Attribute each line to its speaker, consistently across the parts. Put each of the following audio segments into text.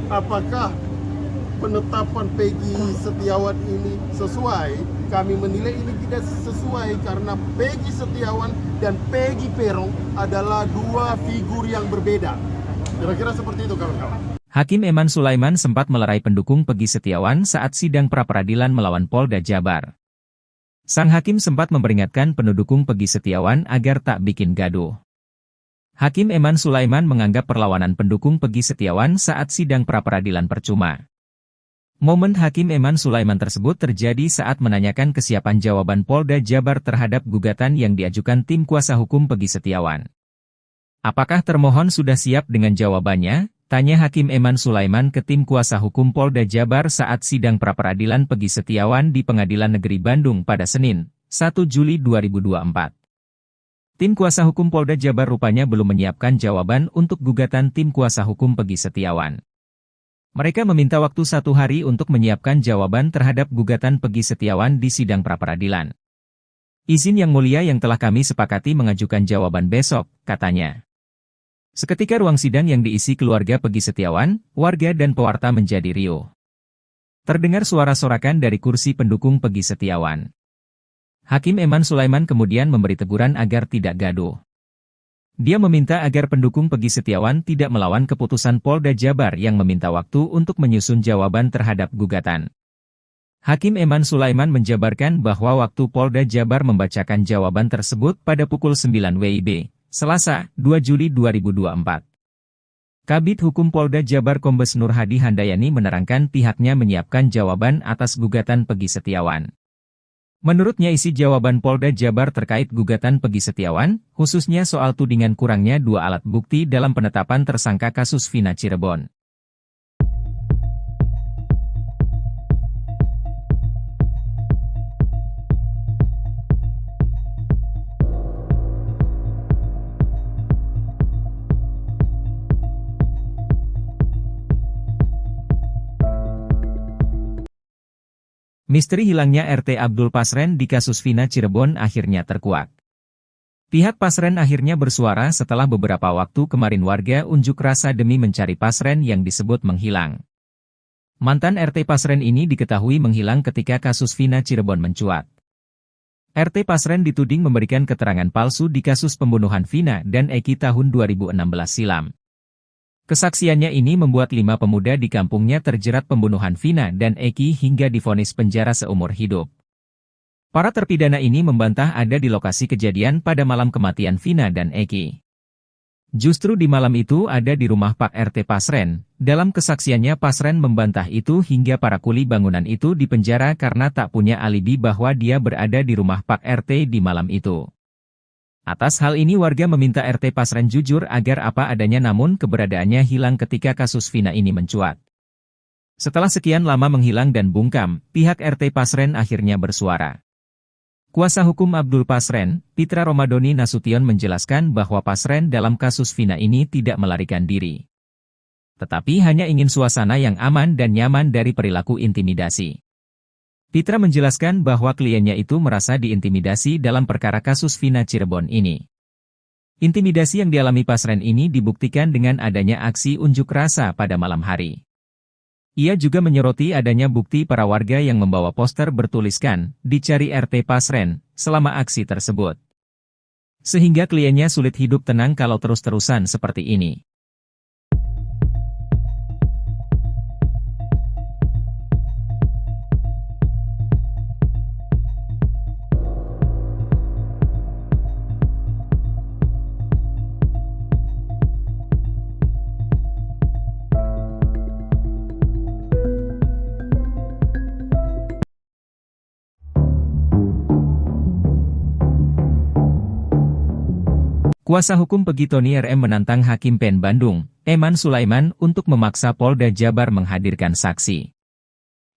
Speaker 1: Apakah penetapan Peggy Setiawan ini sesuai? Kami menilai ini tidak sesuai karena Peggy Setiawan dan Peggy Peron adalah dua figur yang berbeda. Kira-kira seperti itu kawan-kawan.
Speaker 2: Hakim Eman Sulaiman sempat melerai pendukung Peggy Setiawan saat sidang pra-peradilan melawan Polda Jabar. Sang hakim sempat memperingatkan pendukung Peggy Setiawan agar tak bikin gaduh. Hakim Eman Sulaiman menganggap perlawanan pendukung Peggy Setiawan saat sidang pra-peradilan percuma. Momen Hakim Eman Sulaiman tersebut terjadi saat menanyakan kesiapan jawaban Polda Jabar terhadap gugatan yang diajukan tim kuasa hukum Peggy Setiawan. Apakah termohon sudah siap dengan jawabannya? Tanya Hakim Eman Sulaiman ke tim kuasa hukum Polda Jabar saat sidang pra-peradilan Peggy Setiawan di Pengadilan Negeri Bandung pada Senin, 1 Juli 2024. Tim kuasa hukum Polda Jabar rupanya belum menyiapkan jawaban untuk gugatan tim kuasa hukum Peggy Setiawan. Mereka meminta waktu 1 hari untuk menyiapkan jawaban terhadap gugatan Peggy Setiawan di sidang pra-peradilan. Izin Yang Mulia, yang telah kami sepakati mengajukan jawaban besok, katanya. Seketika ruang sidang yang diisi keluarga Peggy Setiawan, warga dan pewarta menjadi riuh. Terdengar suara sorakan dari kursi pendukung Peggy Setiawan. Hakim Eman Sulaiman kemudian memberi teguran agar tidak gaduh. Dia meminta agar pendukung Peggy Setiawan tidak melawan keputusan Polda Jabar yang meminta waktu untuk menyusun jawaban terhadap gugatan. Hakim Eman Sulaiman menjabarkan bahwa waktu Polda Jabar membacakan jawaban tersebut pada pukul 9 WIB, Selasa, 2 Juli 2024. Kabid Hukum Polda Jabar Kombes Nur Hadi Handayani menerangkan pihaknya menyiapkan jawaban atas gugatan Peggy Setiawan. Menurutnya isi jawaban Polda Jabar terkait gugatan Peggy Setiawan, khususnya soal tudingan kurangnya 2 alat bukti dalam penetapan tersangka kasus Vina Cirebon. Misteri hilangnya RT Abdul Pasren di kasus Vina Cirebon akhirnya terkuak. Pihak Pasren akhirnya bersuara setelah beberapa waktu kemarin warga unjuk rasa demi mencari Pasren yang disebut menghilang. Mantan RT Pasren ini diketahui menghilang ketika kasus Vina Cirebon mencuat. RT Pasren dituding memberikan keterangan palsu di kasus pembunuhan Vina dan Eki tahun 2016 silam. Kesaksiannya ini membuat 5 pemuda di kampungnya terjerat pembunuhan Vina dan Eki hingga divonis penjara seumur hidup. Para terpidana ini membantah ada di lokasi kejadian pada malam kematian Vina dan Eki. Justru di malam itu ada di rumah Pak RT Pasren. Dalam kesaksiannya Pasren membantah itu hingga para kuli bangunan itu dipenjara karena tak punya alibi bahwa dia berada di rumah Pak RT di malam itu. Atas hal ini warga meminta RT Pasren jujur agar apa adanya, namun keberadaannya hilang ketika kasus Vina ini mencuat. Setelah sekian lama menghilang dan bungkam, pihak RT Pasren akhirnya bersuara. Kuasa hukum Abdul Pasren, Pitra Romadoni Nasution menjelaskan bahwa Pasren dalam kasus Vina ini tidak melarikan diri. Tetapi hanya ingin suasana yang aman dan nyaman dari perilaku intimidasi. Pitra menjelaskan bahwa kliennya itu merasa diintimidasi dalam perkara kasus Vina Cirebon ini. Intimidasi yang dialami Pasren ini dibuktikan dengan adanya aksi unjuk rasa pada malam hari. Ia juga menyoroti adanya bukti para warga yang membawa poster bertuliskan, "Dicari RT Pasren," selama aksi tersebut. Sehingga kliennya sulit hidup tenang kalau terus-terusan seperti ini. Kuasa hukum Peggy Tony RM menantang Hakim PN Bandung, Eman Sulaiman, untuk memaksa Polda Jabar menghadirkan saksi.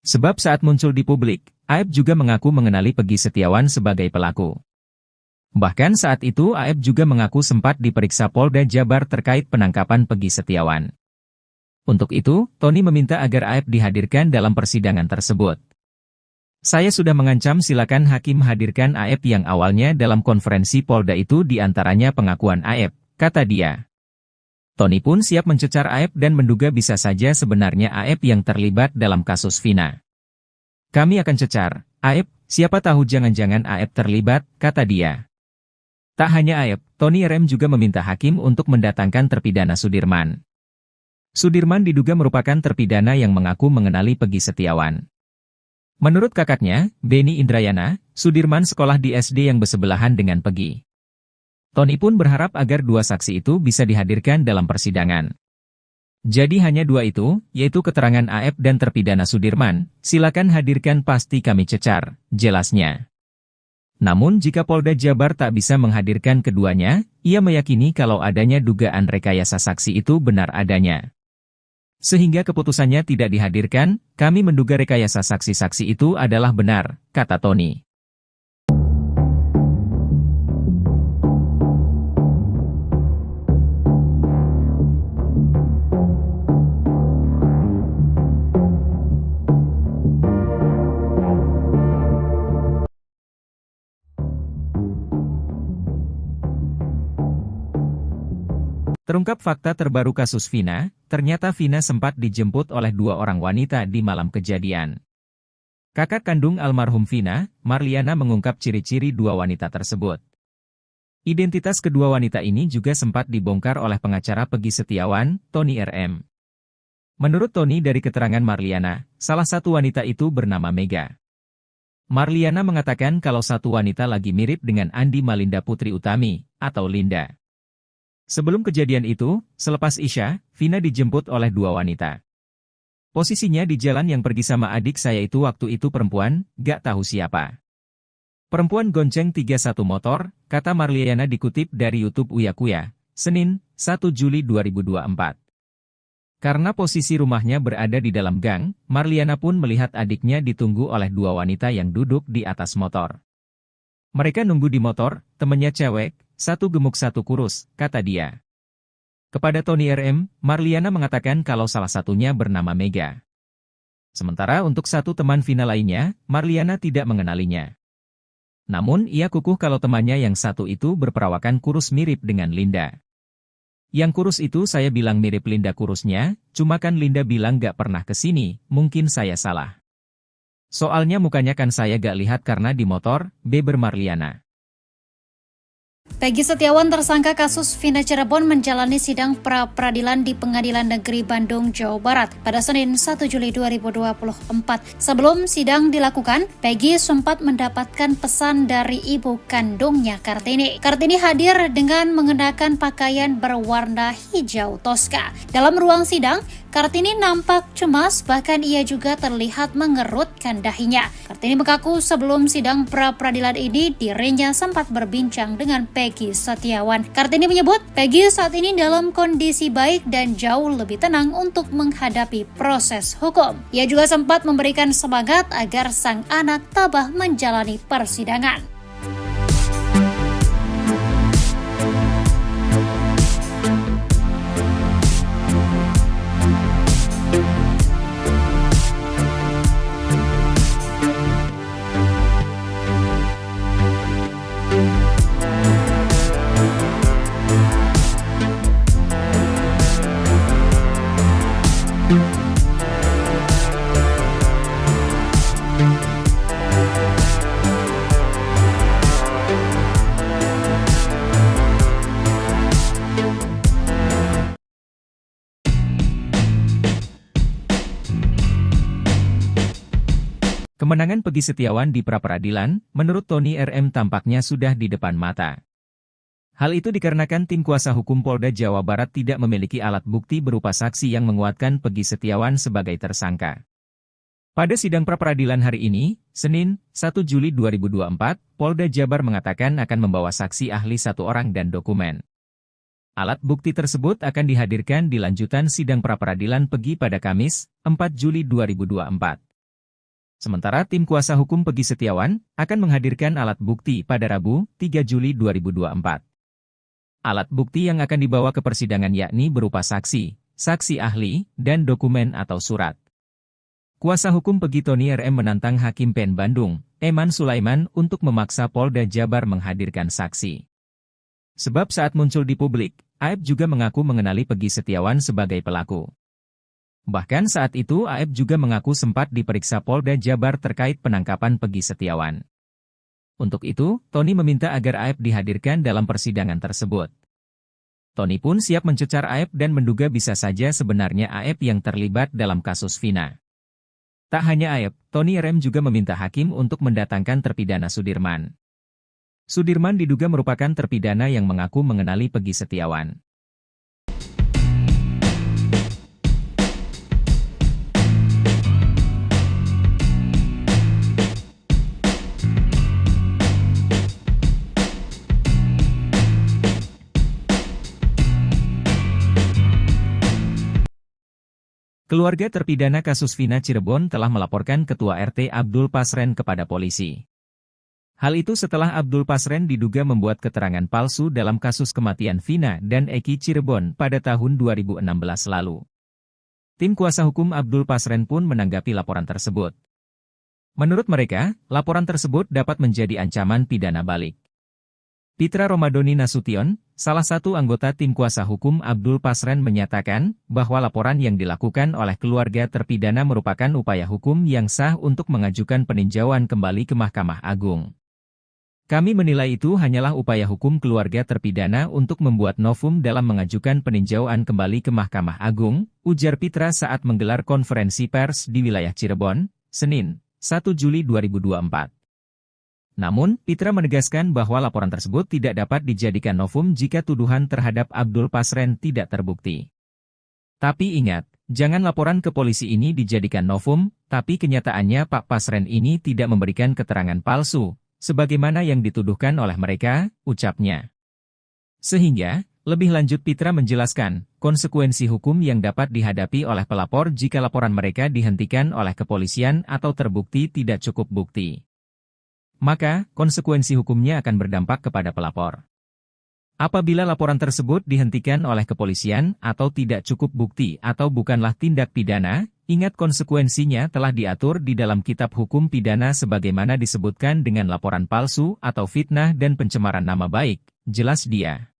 Speaker 2: Sebab saat muncul di publik, Aep juga mengaku mengenali Peggy Setiawan sebagai pelaku. Bahkan saat itu Aep juga mengaku sempat diperiksa Polda Jabar terkait penangkapan Peggy Setiawan. Untuk itu, Tony meminta agar Aep dihadirkan dalam persidangan tersebut. "Saya sudah mengancam, silakan hakim hadirkan Aep yang awalnya dalam konferensi Polda itu diantaranya pengakuan Aep," kata dia. Tony pun siap mencecar Aep dan menduga bisa saja sebenarnya Aep yang terlibat dalam kasus Vina. Kami akan cecar Aep, siapa tahu jangan-jangan Aep terlibat, kata dia. Tak hanya Aep, Tony RM juga meminta hakim untuk mendatangkan terpidana Sudirman. Sudirman diduga merupakan terpidana yang mengaku mengenali Peggy Setiawan. Menurut kakaknya, Beni Indrayana, Sudirman sekolah di SD yang bersebelahan dengan Peggy. Tony pun berharap agar dua saksi itu bisa dihadirkan dalam persidangan. Jadi hanya dua itu, yaitu keterangan Aep dan terpidana Sudirman, silakan hadirkan pasti kami cecar, jelasnya. Namun jika Polda Jabar tak bisa menghadirkan keduanya, ia meyakini kalau adanya dugaan rekayasa saksi itu benar adanya. Sehingga keputusannya tidak dihadirkan, kami menduga rekayasa saksi-saksi itu adalah benar, kata Tony. Terungkap fakta terbaru kasus Vina, ternyata Vina sempat dijemput oleh dua orang wanita di malam kejadian. Kakak kandung almarhum Vina, Marliana mengungkap ciri-ciri dua wanita tersebut. Identitas kedua wanita ini juga sempat dibongkar oleh pengacara Peggy Setiawan, Tony RM. Menurut Tony dari keterangan Marliana, salah satu wanita itu bernama Mega. Marliana mengatakan kalau satu wanita lagi mirip dengan Andi Malinda Putri Utami, atau Linda. Sebelum kejadian itu, selepas Isya, Vina dijemput oleh dua wanita. Posisinya di jalan yang pergi sama adik saya itu waktu itu perempuan, gak tahu siapa. Perempuan gonceng 31 motor, kata Marliana dikutip dari YouTube Uya Kuya, Senin, 1 Juli 2024. Karena posisi rumahnya berada di dalam gang, Marliana pun melihat adiknya ditunggu oleh dua wanita yang duduk di atas motor. Mereka nunggu di motor, temennya cewek, satu gemuk satu kurus, kata dia. Kepada Tony RM, Marliana mengatakan kalau salah satunya bernama Mega. Sementara untuk satu teman Vina lainnya, Marliana tidak mengenalinya. Namun ia kukuh kalau temannya yang satu itu berperawakan kurus mirip dengan Linda. Yang kurus itu saya bilang mirip Linda kurusnya, cuma kan Linda bilang gak pernah kesini, mungkin saya salah. Soalnya mukanya kan saya gak lihat karena di motor, beber Marliana.
Speaker 3: Peggy Setiawan tersangka kasus Vina Cirebon menjalani sidang pra-peradilan di Pengadilan Negeri Bandung, Jawa Barat pada Senin 1 Juli 2024. Sebelum sidang dilakukan, Peggy sempat mendapatkan pesan dari ibu kandungnya Kartini. Kartini hadir dengan mengenakan pakaian berwarna hijau toska. Dalam ruang sidang, Kartini nampak cemas, bahkan ia juga terlihat mengerutkan dahinya. Kartini mengaku sebelum sidang pra-peradilan ini dirinya sempat berbincang dengan Peggy Setiawan. Kartini menyebut Peggy saat ini dalam kondisi baik dan jauh lebih tenang untuk menghadapi proses hukum. Ia juga sempat memberikan semangat agar sang anak tabah menjalani persidangan.
Speaker 2: Kemenangan Peggy Setiawan di pra-peradilan, menurut Tony RM tampaknya sudah di depan mata. Hal itu dikarenakan tim kuasa hukum Polda Jawa Barat tidak memiliki alat bukti berupa saksi yang menguatkan Peggy Setiawan sebagai tersangka. Pada sidang pra-peradilan hari ini, Senin, 1 Juli 2024, Polda Jabar mengatakan akan membawa saksi ahli satu orang dan dokumen. Alat bukti tersebut akan dihadirkan di lanjutan sidang pra-peradilan Peggy pada Kamis, 4 Juli 2024. Sementara tim kuasa hukum Peggy Setiawan akan menghadirkan alat bukti pada Rabu, 3 Juli 2024. Alat bukti yang akan dibawa ke persidangan yakni berupa saksi, saksi ahli, dan dokumen atau surat. Kuasa hukum Peggy Tony RM menantang Hakim PN Bandung, Eman Sulaiman untuk memaksa Polda Jabar menghadirkan saksi. Sebab saat muncul di publik, Aep juga mengaku mengenali Peggy Setiawan sebagai pelaku. Bahkan saat itu Aep juga mengaku sempat diperiksa Polda Jabar terkait penangkapan Peggy Setiawan. Untuk itu, Tony meminta agar Aep dihadirkan dalam persidangan tersebut. Tony pun siap mencecar Aep dan menduga bisa saja sebenarnya Aep yang terlibat dalam kasus Vina. Tak hanya Aep, Tony RM juga meminta hakim untuk mendatangkan terpidana Sudirman. Sudirman diduga merupakan terpidana yang mengaku mengenali Peggy Setiawan. Keluarga terpidana kasus Vina Cirebon telah melaporkan Ketua RT Abdul Pasren kepada polisi. Hal itu setelah Abdul Pasren diduga membuat keterangan palsu dalam kasus kematian Vina dan Eki Cirebon pada tahun 2016 lalu. Tim kuasa hukum Abdul Pasren pun menanggapi laporan tersebut. Menurut mereka, laporan tersebut dapat menjadi ancaman pidana balik. Pitra Romadoni Nasution, salah satu anggota tim kuasa hukum Abdul Pasren menyatakan bahwa laporan yang dilakukan oleh keluarga terpidana merupakan upaya hukum yang sah untuk mengajukan peninjauan kembali ke Mahkamah Agung. Kami menilai itu hanyalah upaya hukum keluarga terpidana untuk membuat novum dalam mengajukan peninjauan kembali ke Mahkamah Agung, ujar Pitra saat menggelar konferensi pers di wilayah Cirebon, Senin, 1 Juli 2024. Namun, Pitra menegaskan bahwa laporan tersebut tidak dapat dijadikan novum jika tuduhan terhadap Abdul Pasren tidak terbukti. Tapi ingat, jangan laporan ke polisi ini dijadikan novum, tapi kenyataannya Pak Pasren ini tidak memberikan keterangan palsu, sebagaimana yang dituduhkan oleh mereka, ucapnya. Sehingga, lebih lanjut Pitra menjelaskan, konsekuensi hukum yang dapat dihadapi oleh pelapor jika laporan mereka dihentikan oleh kepolisian atau terbukti tidak cukup bukti. Maka, konsekuensi hukumnya akan berdampak kepada pelapor. Apabila laporan tersebut dihentikan oleh kepolisian atau tidak cukup bukti atau bukanlah tindak pidana, ingat konsekuensinya telah diatur di dalam Kitab Hukum Pidana sebagaimana disebutkan dengan laporan palsu atau fitnah dan pencemaran nama baik, jelas dia.